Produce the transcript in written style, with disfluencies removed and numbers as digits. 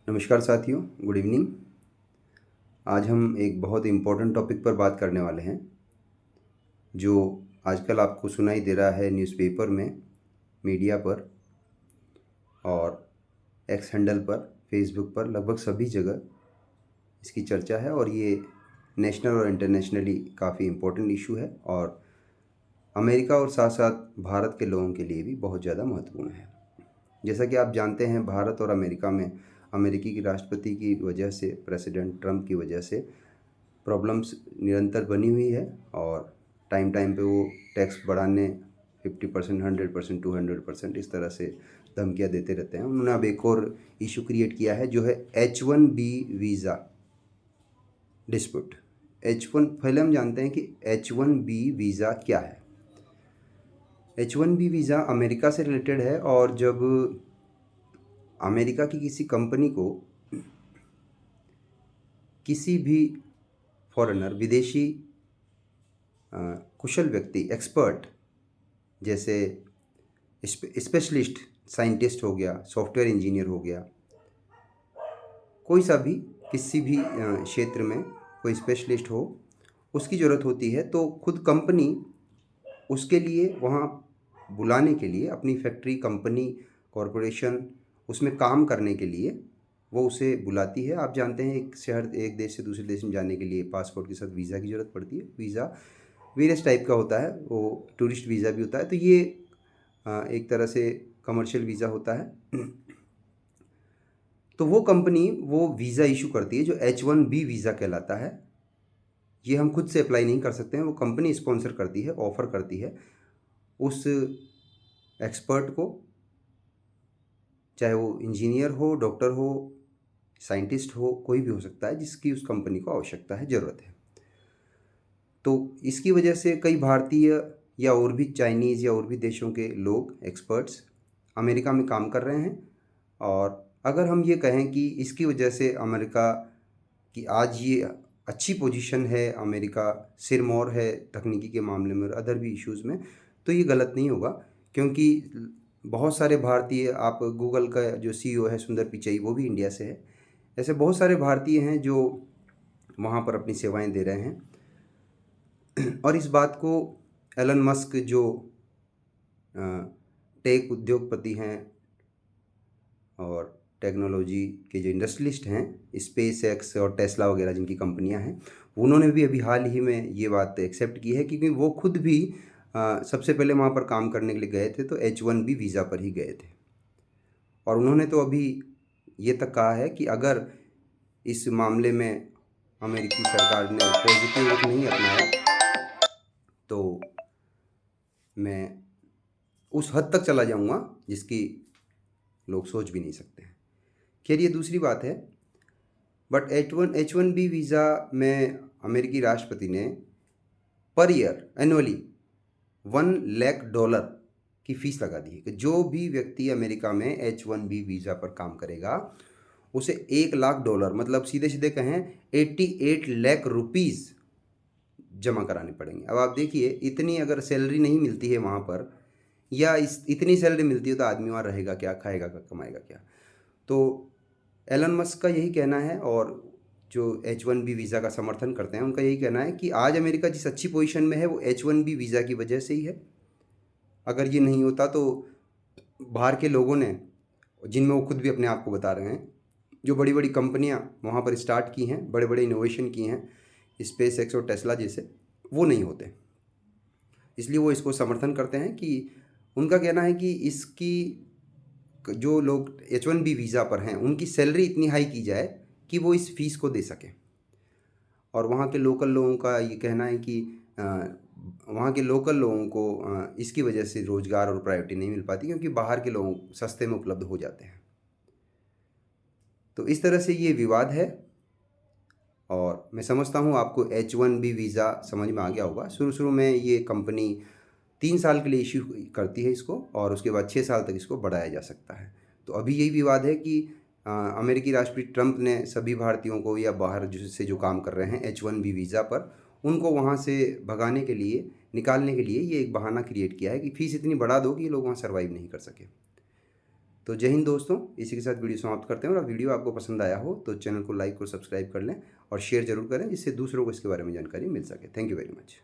नमस्कार साथियों, good evening. आज हम एक बहुत इम्पोर्टेंट टॉपिक पर बात करने वाले हैं, जो आजकल आपको सुनाई दे रहा है न्यूज़पेपर में, मीडिया पर और एक्स हैंडल पर, फेसबुक पर, लगभग सभी जगह इसकी चर्चा है और ये नेशनल और इंटरनेशनली काफ़ी इम्पोर्टेंट इशू है और अमेरिका और साथ साथ भारत के लोगों के लिए भी बहुत ज़्यादा महत्वपूर्ण है। जैसा कि आप जानते हैं, भारत और अमेरिका में अमेरिकी की राष्ट्रपति की वजह से, प्रेसिडेंट ट्रंप की वजह से प्रॉब्लम्स निरंतर बनी हुई है और टाइम टाइम पे वो टैक्स बढ़ाने 50%, 100%, 200% इस तरह से धमकियाँ देते रहते हैं। उन्होंने अब एक और इशू क्रिएट किया है, जो है H1B वीज़ा डिस्प्यूट। H1, पहले हम जानते हैं कि H1B वीज़ा क्या है। H1B वीज़ा अमेरिका से रिलेटेड है और जब अमेरिका की किसी कंपनी को किसी भी फॉरेनर, विदेशी कुशल व्यक्ति, एक्सपर्ट, जैसे स्पेशलिस्ट साइंटिस्ट हो गया, सॉफ्टवेयर इंजीनियर हो गया, कोई सा भी किसी भी क्षेत्र में कोई स्पेशलिस्ट हो, उसकी ज़रूरत होती है तो खुद कंपनी उसके लिए वहाँ बुलाने के लिए अपनी फैक्ट्री, कंपनी, कॉरपोरेशन, उसमें काम करने के लिए वो उसे बुलाती है। आप जानते हैं, एक शहर, एक देश से दूसरे देश में जाने के लिए पासपोर्ट के साथ वीज़ा की ज़रूरत पड़ती है। वीज़ा वेरियस टाइप का होता है, वो टूरिस्ट वीज़ा भी होता है, तो ये एक तरह से कमर्शियल वीज़ा होता है। तो वो कंपनी वो वीज़ा इशू करती है जो H1B वीज़ा कहलाता है। ये हम खुद से अप्लाई नहीं कर सकते हैं, वो कंपनी स्पॉन्सर करती है, ऑफ़र करती है उस एक्सपर्ट को, चाहे वो इंजीनियर हो, डॉक्टर हो, साइंटिस्ट हो, कोई भी हो सकता है जिसकी उस कंपनी को आवश्यकता है, ज़रूरत है। तो इसकी वजह से कई भारतीय या और भी चाइनीज़ या और भी देशों के लोग, एक्सपर्ट्स, अमेरिका में काम कर रहे हैं। और अगर हम ये कहें कि इसकी वजह से अमेरिका की आज ये अच्छी पोजीशन है, अमेरिका सिरमौर है तकनीकी के मामले में और अदर भी इश्यूज़ में, तो ये गलत नहीं होगा, क्योंकि बहुत सारे भारतीय, आप गूगल का जो CEO है सुंदर पिचई, वो भी इंडिया से है। ऐसे बहुत सारे भारतीय हैं जो वहाँ पर अपनी सेवाएं दे रहे हैं। और इस बात को एलन मस्क, जो टेक उद्योगपति हैं और टेक्नोलॉजी के जो इंडस्ट्रियलिस्ट हैं, स्पेस एक्स और टेस्ला वगैरह जिनकी कंपनियां हैं, उन्होंने भी अभी हाल ही में ये बात एक्सेप्ट की है, क्योंकि वो खुद भी सबसे पहले वहाँ पर काम करने के लिए गए थे तो H1B वीज़ा पर ही गए थे। और उन्होंने तो अभी ये तक कहा है कि अगर इस मामले में अमेरिकी सरकार ने पॉजिटिव रुख नहीं अपनाया तो मैं उस हद तक चला जाऊंगा जिसकी लोग सोच भी नहीं सकते हैं। खैर, ये दूसरी बात है। बट H1B वीज़ा में अमेरिकी राष्ट्रपति ने पर ईयर एनुअली $1 लाख की फ़ीस लगा दी है कि जो भी व्यक्ति अमेरिका में H1B वीज़ा पर काम करेगा उसे $1 लाख, मतलब सीधे सीधे कहें 88 लाख रुपीज़ जमा कराने पड़ेंगे। अब आप देखिए, इतनी अगर सैलरी नहीं मिलती है वहाँ पर, या इतनी सैलरी मिलती है तो आदमी वहाँ रहेगा क्या, खाएगा क्या, कमाएगा क्या। तो एलन मस्क का यही कहना है, और जो H1B वीज़ा का समर्थन करते हैं उनका यही कहना है कि आज अमेरिका जिस अच्छी पोजीशन में है वो H1B वीज़ा की वजह से ही है। अगर ये नहीं होता तो बाहर के लोगों ने, जिनमें वो खुद भी अपने आप को बता रहे हैं, जो बड़ी बड़ी कंपनियां वहाँ पर स्टार्ट की हैं, बड़े बड़े इनोवेशन की हैं, स्पेस एक्स और टेस्ला जैसे, वो नहीं होते। इसलिए वो इसको समर्थन करते हैं कि उनका कहना है कि इसकी जो लोग H1B वीज़ा पर हैं उनकी सैलरी इतनी हाई की जाए कि वो इस फीस को दे सकें। और वहाँ के लोकल लोगों का ये कहना है कि वहाँ के लोकल लोगों को इसकी वजह से रोज़गार और प्रायोरिटी नहीं मिल पाती, क्योंकि बाहर के लोगों सस्ते में उपलब्ध हो जाते हैं। तो इस तरह से ये विवाद है और मैं समझता हूँ आपको H1B वीज़ा समझ में आ गया होगा। शुरू शुरू में ये कंपनी 3 साल के लिए इश्यू करती है इसको, और उसके बाद 6 साल तक इसको बढ़ाया जा सकता है। तो अभी यही विवाद है कि अमेरिकी राष्ट्रपति ट्रंप ने सभी भारतीयों को, या बाहर जो काम कर रहे हैं H1B वीज़ा पर, उनको वहाँ से भगाने के लिए, निकालने के लिए ये एक बहाना क्रिएट किया है कि फ़ीस इतनी बढ़ा दो कि ये लोग वहाँ सर्वाइव नहीं कर सके। तो जय हिंद दोस्तों, इसी के साथ वीडियो समाप्त करते हैं। और वीडियो आपको पसंद आया हो तो चैनल को लाइक और सब्सक्राइब कर लें और शेयर जरूर करें, जिससे दूसरों को इसके बारे में जानकारी मिल सके। Thank you very much.